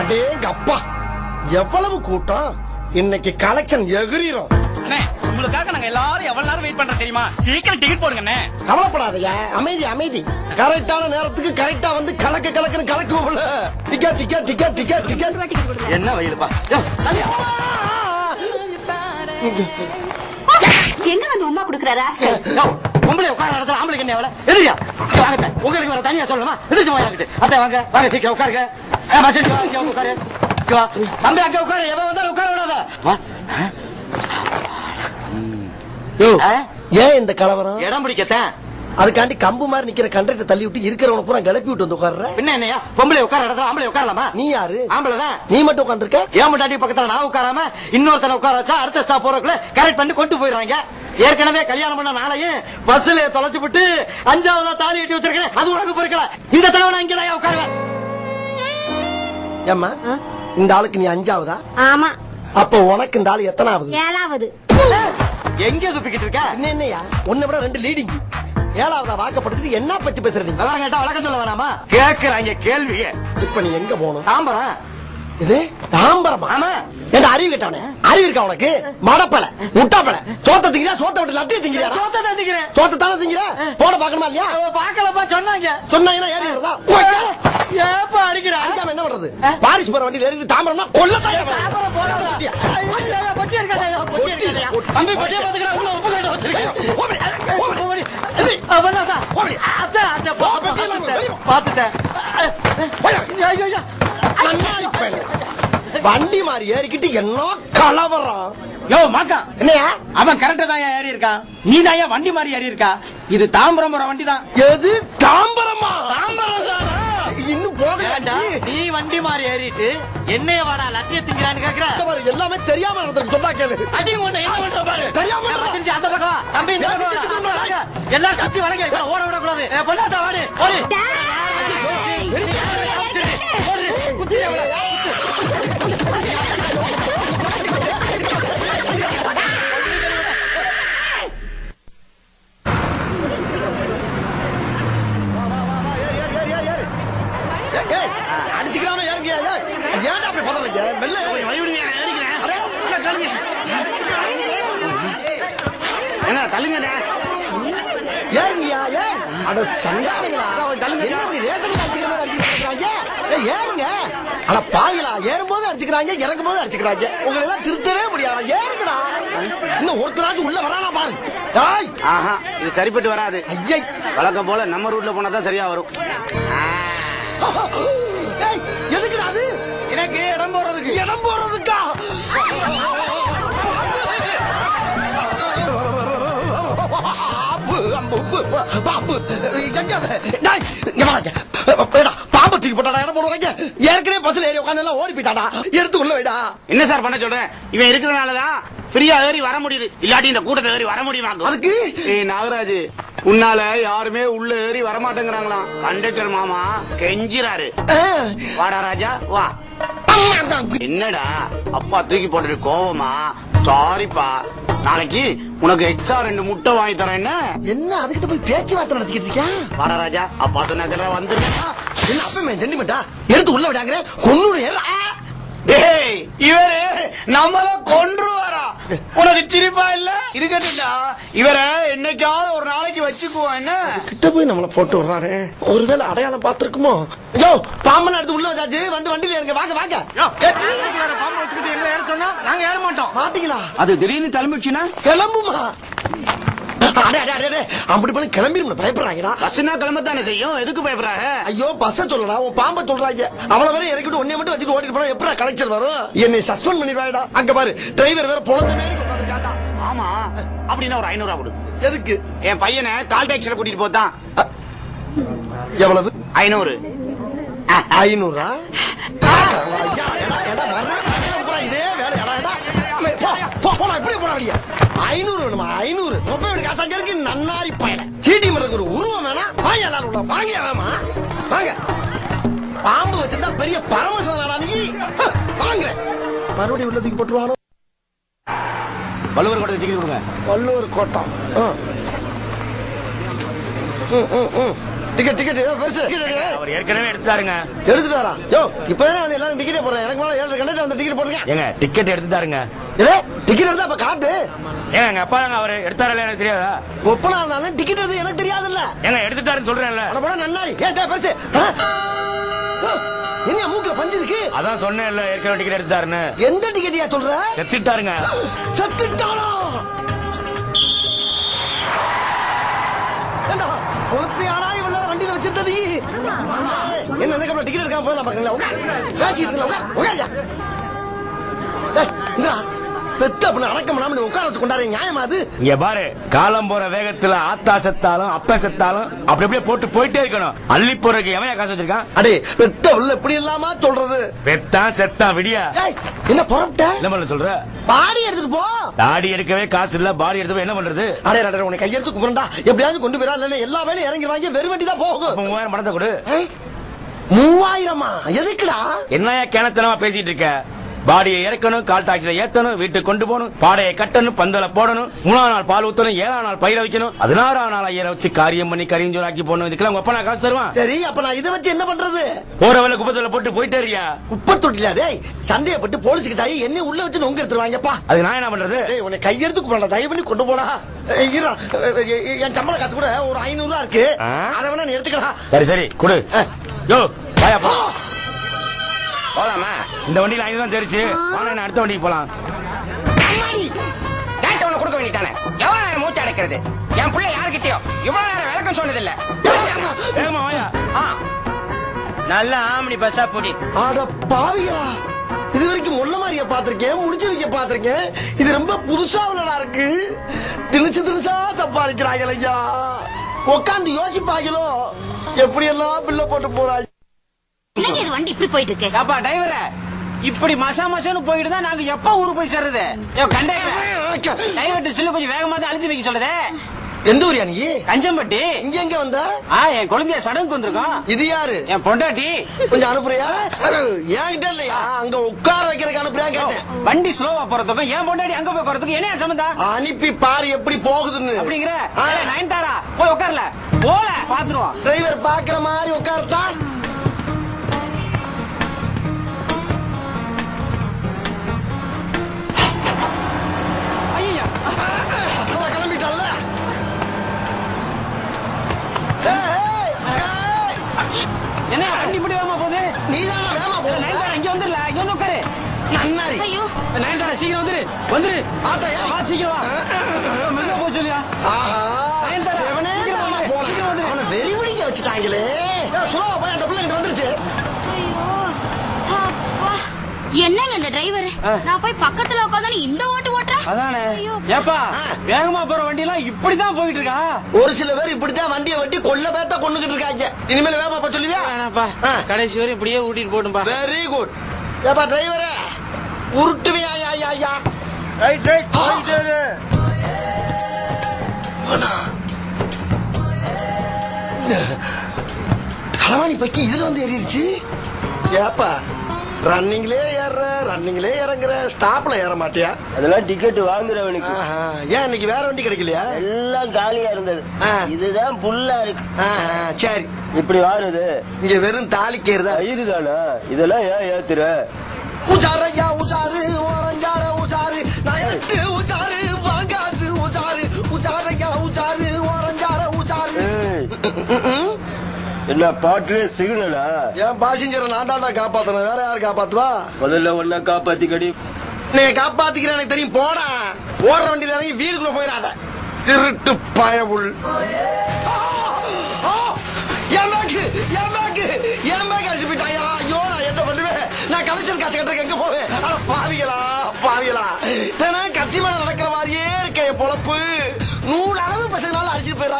அடேங்க அப்பா, எவ்வளவு கூட்டம்! இன்னைக்கு கலெக்ஷன் எகிரிரும். உங்களுக்காக நாங்க எல்லாரும் எவ்வளவு நேரம் வெயிட் பண்றோம் தெரியுமா? சீக்கிரம் டிக்கெட் போடுங்க. கவலைப்படாதயா, அமைதி அமைதி. கரெக்டான நேரத்துக்கு கரெக்டா வந்து கலக்க கலக்குன்னு கலக்குவோம்ல. Ticket ticket ticket ticket ticket. என்ன வயலுப்பா? எங்க வந்து உமா குடுக்கறாரா? பொம்பளை உட்கார இடத்துல ஆம்பளைக்கு என்ன வேலை? எதிரியா வாங்க, உங்களுக்கு வேற தனியா சொல்லணுமா? எதிர்த்து வாங்கிட்டு அத்தை வாங்க வாங்க, சீக்கிரம் உட்காருங்க. உட்காரு தம்பி, அங்க உட்காரு. எவன் வந்தாலும் உட்கார விடாத. ஏன் இந்த கலவரம்? இடம் பிடிக்கத்தான். அதுக்காண்டி கம்பு மாதிரி நிக்கிற கண்டக்டர் தள்ளி விட்டு இருக்கிறவன பூரா கிளப்பி விட்டு வந்து உட்கார்ற. பின்ன என்னையா, பொம்பளை உட்கார இடத்துல ஆம்பளை உட்காரலாமா? நீ யாரு? ஆம்பளை தான். நீ மட்டும் உட்கார்ந்துருக்க. ஏன் முட்டாட்டி பக்கத்துல நான் உட்காராம இன்னொருத்தனை உட்கார வச்சா அடுத்த ஸ்டாப் போறதுக்குள்ள கரெக்ட் பண்ணி கொண்டு போயிடுவாங்க. ஏற்கனவே கல்யாணம் பண்ண நாளையும் பஸ்ல தொலைச்சு விட்டு 5ஆவதா தாலி கட்டி வச்சிருக்கேன். அது உனக்கு பொறுக்கல. இந்த தடவை நான் இங்கதான் உட்காருவேன். ஏம்மா, இந்த ஆளுக்கு நீ 5ஆவதா? ஆமா. அப்ப உனக்கு இந்த ஆளு எத்தனாவது? 7வது. எங்க துப்பிக்கிட்டு இருக்க? என்னையா, உன்னை விட 2 லீடிங். 7ஆவதா வாக்கப்படுத்திட்டு என்ன பத்தி பேசுறீங்க? அதெல்லாம் கேட்டா வழக்கம் சொல்ல வேணாமா? கேக்குறாங்க கேள்வியே. இப்ப நீ எங்க போகணும்? தாம்பரம். இது தாம்பரமா? ஆமா. என்ன அறிவு கேட்டானே? அறிவு இருக்கா உனக்கு? மடப்பல முட்டாப்பல. சோத்த திங்கிறியா? சோத்த விட்டு லட்டிய திங்கிறியா? சோத்த தான் திங்கிறேன். சோத்த தானே திங்கிற. போட பாக்கணுமா இல்லையா? பாக்கலப்பா, சொன்னாங்க. சொன்னாங்கன்னா ஏறி வருதா? ஏப்பா அடிக்கிற? அடிக்காம என்ன பண்றது? பாரிஸ் போற வண்டியில ஏறி தாம்பரம்னா கொல்லத்தாயா? தாம்பரம் போறாங்க. பொட்டி எடுக்காதயா, பொட்டி எடுக்காதயா. தம்பி பொட்டியை பாத்துக்கடா, உள்ள உப்பு கட்ட வச்சிருக்கேன். அவனதா. அத்தை அத்தை பாத்துட்டேன். வண்டி மாதிரி ஏறிக்கிட்டு என்ன கலவரம்! யோ மாக்கா, என்னையா அவன் கரெக்டா தான் ஏறி இருக்கான். நீ தான் வண்டி மாதிரி ஏறி இருக்கா. இது தாம்பரம் போற வண்டி தான். எது தாம்பரமா? தாம்பரம் தானா? இன்னும் போகலாண்டா. நீ வண்டி மாதிரி ஏறிட்டு என்னைய வாடா லட்டிய திங்கிறான்னு கேக்குற? எல்லாமே தெரியாம நடந்துருக்கு. சொன்னா கேளு. அடி உன்னை என்ன பண்ற பாரு. தெரியாம அந்த பக்கம் தம்பி, இந்த பக்கம் வாங்க. எல்லாரும் கத்தி வளைங்க. இப்ப ஓட விட கூடாது. பொண்ணாதா வாடி ஓடி. அடிச்சுக்கிறாம ஏறுங்கயா. ஏன்டா அப்படி பதறீங்க? வெள்ள என்ன தள்ளுங்க ஏறுங்கயா. ஏன் அட சண்டாளிகளா, என்ன அப்படி ரேஷன் அடிச்சுக்கிற மாதிரி அடிச்சுக்கிறாங்க? ஏறுங்க. அட பாவிகளா, ஏறும்போது அடிச்சுக்கிறாங்க, இறங்கும் போது அடிச்சுக்கிறாங்க. உங்களை எல்லாம் திருத்தவே முடியாது. ஏறுங்கடா. இன்னும் ஒருத்தராச்சும் உள்ள வரானா பாரு. ஆஹா, இது சரிப்பட்டு வராது. ஐயை, வழக்கம் போல நம்ம ரூட்ல போனாதான் சரியா வரும். எதுக்குடா அது? எனக்கு இடம் போறதுக்கு. இடம் போறதுக்கா? பாம்பு தூக்கி போட்டாடா. இடம் போடுவாங்க. ஏற்கனவே பஸ்ல ஏறி உட்காந்து எல்லாம் ஓடி போயிட்டாடா. எடுத்து உள்ள வைடா. என்ன சார் பண்ண சொல்றேன்? இவன் இருக்கிறனாலதான் ஃப்ரீயா ஏறி வர முடியுது. இல்லாட்டி இந்த கூட்டத்தை ஏறி வர முடியுமா? அதுக்கு நாகராஜ், உன்னால யாருமே உள்ள ஏறி வரமாட்டேங்கிறாங்களாம். கண்டக்டர் மாமா கெஞ்சிராரு. வாடா ராஜா வா. என்னடா அப்பா தூக்கி போட்டு கோவமா? சாரிப்பா, நாளைக்கு உனக்கு எக்ஸ்ட்ரா 2 முட்டை வாங்கி தரேன். என்ன என்ன அதுக்கிட்ட போய் பேச்சுவார்த்தை நடத்திக்கிட்டு இருக்கியா? வாடா ராஜா, அப்பா சொன்ன வந்துரு. என்ன அப்பமே சென்டிமெண்டா? எடுத்து உள்ள விடாங்க. கொன்னூறு இவரு நம்மள கொன்றுவாரா? உனக்கு சிரிப்பா இல்ல? இருக்கட்டும்டா, இவரை என்னைக்காவது ஒரு நாளைக்கு வச்சுக்குவோம். என்ன கிட்ட போய் நம்மள போட்டு விடுறாரு. ஒருவேளை அடையாளம் பார்த்திருக்குமோ? யோ, பாம்பெல்லாம் எடுத்து உள்ள வச்சாச்சு. வந்து வண்டியில இருங்க. வாங்க வாங்க. பாம்பு வச்சுக்கிட்டு எங்களை ஏற சொன்னா நாங்க ஏற மாட்டோம். மாட்டீங்களா? அது திடீர்னு கிளம்பிடுச்சுன்னா கிளம்புமா? அப்படி பண்ணி கிளம்பிடும் பயப்படுறாங்கடா. பஸ்னா கிளம்பத்தானே செய்யும். எதுக்கு பயப்படுறாங்க? ஐயோ, பஸ்ஸ சொல்லடா, உன் பாம்பை சொல்றாங்க. அவள வரை இறக்கிட்டு ஒன்னே மட்டும் வச்சுட்டு ஓடிட்டு போனா எப்படா கலெக்சர் வரும்? என்னை சஸ்பெண்ட் பண்ணிடுவாடா. அங்க பாரு, டிரைவர் வேற பொழந்த மேலே உட்கார்ந்துட்டாடா. ஆமா, அப்படின்னா ஒரு 500 கொடு. எதுக்கு? என் பையனை கால் டாக்ஸில கூட்டிட்டு போதான். எவ்வளவு? 500. 500? இதே வேலை. இப்படி போற வழியா 500 வேணுமா? 500 காசாங்க நன்னாரி பயல. சீட்டி மரத்துக்கு ஒரு உருவம் வேணா? வாங்க எல்லாரும் உள்ள வாங்க. வேமா வாங்க. பாம்பு வச்சிருந்தா பெரிய பரமசிவனாடா நீ. வாங்க. மறுபடியும் உள்ள தூக்கி போட்டுருவானோ? வள்ளுவர் கோட்டை டிக்கெட் கொடுங்க. வள்ளுவர் கோட்டம். டிக்கெட் பெருசு அவர் ஏற்கனவே எடுத்துட்டாருங்க. எடுத்துட்டாரா? யோ இப்பதானே வந்து எல்லாரும் டிக்கெட்டே போடுறேன். எனக்கு மேல 7 கண்டக்டர் வந்து டிக்கெட் போடுங்க. ஏங்க டிக்கெட் எடுத்துட்டாருங்க. டிக்கெட் எடுத்தா அப்ப காட்டு. ஏங்க எங்க அப்பா தாங்க அவரு எடுத்தாரல எனக்கு தெரியாதா? ஒப்பனா இருந்தாலும் டிக்கெட் எடுத்து எனக்கு தெரியாதுல்ல. ஏங்க எடுத்துட்டாருன்னு சொல்றேன்ல. அட போடா நன்னாரி. ஏட்டா பெருசு. என்ன மூக்குல பஞ்சு இருக்கு? அதான் சொன்னேன்ல ஏற்கனவே டிக்கெட் எடுத்தாருன்னு. எந்த டிக்கெட்டியா சொல்ற? செத்துட்டாருங்க. செத்துட்டானா? ஏண்டா ஒருத்தையாடா இவள வண்டியில வச்சிருந்தது? என்ன எனக்கு டிக்கெட் எடுக்காம போயிடலாம் பாக்கீங்களா? உட்கார். பேசிட்டு இருக்கல உட்கார். உட்காரியா. இந்தா பெத்த அப்ப அடக்கம் பண்ணாம உட்கார வச்சு கொண்டாரு நியாயமா அது? இங்க பாரு காலம் போற வேகத்துல ஆத்தா செத்தாலும் அப்ப செத்தாலும் அப்படி அப்படியே போட்டு போயிட்டே இருக்கணும். அள்ளி போறதுக்கு எவன் காசு வச்சிருக்கான்? அடே பெத்த உள்ள இப்படி இல்லாம சொல்றது. பெத்தான் செத்தா விடியா. என்ன புறப்பட்ட? என்ன பண்ண சொல்ற? பாடி எடுத்துட்டு போ. தாடி எடுக்கவே காசு இல்ல, பாடி எடுத்து என்ன பண்றது? அடே அடே உன்னை கையெடுத்து கும்பிரண்டா. எப்படியாவது கொண்டு போயிடா. இல்ல எல்லா வேலையும் இறங்கி வாங்கி வெறும் வண்டி தான் போகும். 3000 பணத்தை கொடு. 3000மா? எதுக்குடா? என்னையா கேனத்தனமா பேசிட்டு இருக்க? பாடியை இறக்கணும், கால் டாக்ஸில ஏத்தணும், வீட்டுக்கு கொண்டு போகணும், பாடையை கட்டணும், பந்தல போடணும், 3ஆம் நாள் பால் ஊத்தணும், 7ஆம் நாள் பயிர வைக்கணும், 16ஆம் நாள் ஐயரை வச்சு காரியம் பண்ணி கரிஞ்சோராக்கி போடணும். இதுக்கெல்லாம் உங்க அப்பா நான் காசு தருவான்? சரி அப்ப நான் இதை வச்சு என்ன பண்றது? போற வேலை குப்பத்துல போட்டு போயிட்டே இருக்கியா? குப்பை தொட்டில டேய் சந்தேகப்பட்டு போலீஸுக்கு தாயி என்ன உள்ள வச்சு நொங்க எடுத்துருவாங்கப்பா. அது நான் என்ன பண்றது? டேய் உன்னை கையெடுத்து கும்பிரண்டா. தயவு பண்ணி கொண்டு போடா. என் சம்பள காசு கூட ஒரு 500 ரூபா இருக்கு. அதை வேணா நீ எடுத்துக்கலாம். சரி சரி கொடு. யோ வாயா போ. போலாமா? இந்த வண்டியில 5 தான் தெரிச்சு. வாங்க அடுத்த வண்டிக்கு போலாம். கேட்டவன கொடுக்க வேண்டியதானே? எவ்வளவு நேரம் மூச்சு அடைக்கிறது? என் பிள்ளை யாருக்கிட்டயோ இவ்வளவு நேரம் விளக்கம் சொன்னதில்ல. வேகமா வாயா. நல்ல ஆம்படி பஸ்ஸா போடி. அட பாவியா, இது வரைக்கும் முள்ள மாதிரியா பாத்திருக்கேன், முடிச்சு வைக்க பாத்திருக்கேன். இது ரொம்ப புதுசா உள்ளதா இருக்கு. திணிச்சா சம்பாதிக்கிறாங்க ஐயா. உட்காந்து யோசிப்பாங்களோ எப்படி எல்லாம் பில்ல போட்டு போறாங்க. வண்டி இப்படி போயிட்டு இருக்கு. அப்பா டிரைவர இப்படி மசா மசான்னு போயிட்டு தான் நாங்க எப்ப ஊருக்கு போய் சேர்றது? டிரைவர் கொஞ்சம் வேகமா தான் அழுத்தி வைக்க சொல்லுது. எந்த ஊரியா நீ? கஞ்சம்பட்டி. இங்க எங்க வந்த? என் குழந்தைய சடங்குக்கு வந்திருக்கோம். இது யாரு? என் பொண்டாட்டி. கொஞ்சம் அனுப்புறியா? ஏன்கிட்ட இல்லையா? அங்க உட்கார வைக்கிறதுக்கு அனுப்புறியா கேட்டேன். வண்டி ஸ்லோவா போறதுக்கும் என் பொண்டாட்டி அங்க போய் போறதுக்கு என்ன சம்பந்தம்? அனுப்பி பாரு எப்படி போகுதுன்னு. அப்படிங்கிற நயன்தாரா போய் உட்காரல போல பாத்துருவோம். டிரைவர் பாக்குற மாதிரி உட்கார்த்தா கிளம்பிட்டால. என்ன வண்டி இப்படி வேகமா போகுது? நீதான வேகமா போ. நயன்தாரா இங்க வந்துடல, இங்க வந்து உட்காரு. நன்னாரி. ஐயோ நயன்தாரா சீக்கிரம் வந்துரு. ஆத்தாயா வா சீக்கிரம் வா. மெதுவா போக சொல்லியா? அவனை வெறி முடிக்க வச்சுட்டாங்களே. சுலபா போய் அந்த பிள்ளைங்க வந்துருச்சு. ஐயோ அப்பா, என்னங்க இந்த டிரைவர்? நான் போய் பக்கத்துல உட்காந்து இந்த ஓட்டு ஓட்டுற. அதானே. ஏப்பா வேகமா போற வண்டி எல்லாம் இப்படிதான் போயிட்டு இருக்கா? ஒரு சில பேர் இப்படித்தான் வண்டியை வட்டி கொல்ல பேத்த கொண்டுகிட்டு இருக்காங்க. இனிமேல் வேகமா போக சொல்லுவியா? கடைசி வரை இப்படியே ஊட்டிட்டு போட்டும்பா. Very good. ஏப்பா டிரைவரே உருட்டுவியா? ரைட் களவாணி பக்கி இதுல வந்து ஏறிடுச்சு. ஏப்பா ரன்னிங்லே இறங்குற, ஸ்டாப்ல ஏற மாட்டியா? அதெல்லாம் டிக்கெட் வாங்குறவனுக்கு. ஏன் இன்னைக்கு வேற வண்டி கிடைக்கலையா? எல்லாம் காலியா இருந்தது. இதுதான் புல்லா இருக்கு. சரி இப்படி வாருது. இங்க வெறும் தாலிக்கேறுதா? இதுதானா? இதெல்லாம் ஏன் ஏத்துற? உஜாரையா உஜாரு ஓரஞ்சார உஜாரு நயட்டு உஜாரு வாங்காசு உஜாரு உஜாரையா உஜாரு ஓரஞ்சார உஜாரு. என்ன பாட்டுல சிக்னலா? என் பாசஞ்சரை நான் தாண்டா காப்பாத்தணும், வேற யாரு காப்பாத்துவா? முதல்ல ஒன்னா காப்பாத்தி கடி. நீ காப்பாத்திக்கிற எனக்கு தெரியும். போடா ஓடுற வண்டியில இறங்கி வீலுக்குள்ள போயிடாத திருட்டு பயவுள். என் பேக் அடிச்சு போயிட்டாயா? ஐயோ நான் என்ன பண்ணுவேன்? நான் கலெக்ஷன் காசு கட்டுறதுக்கு எங்க போவேன்? பாவிகளா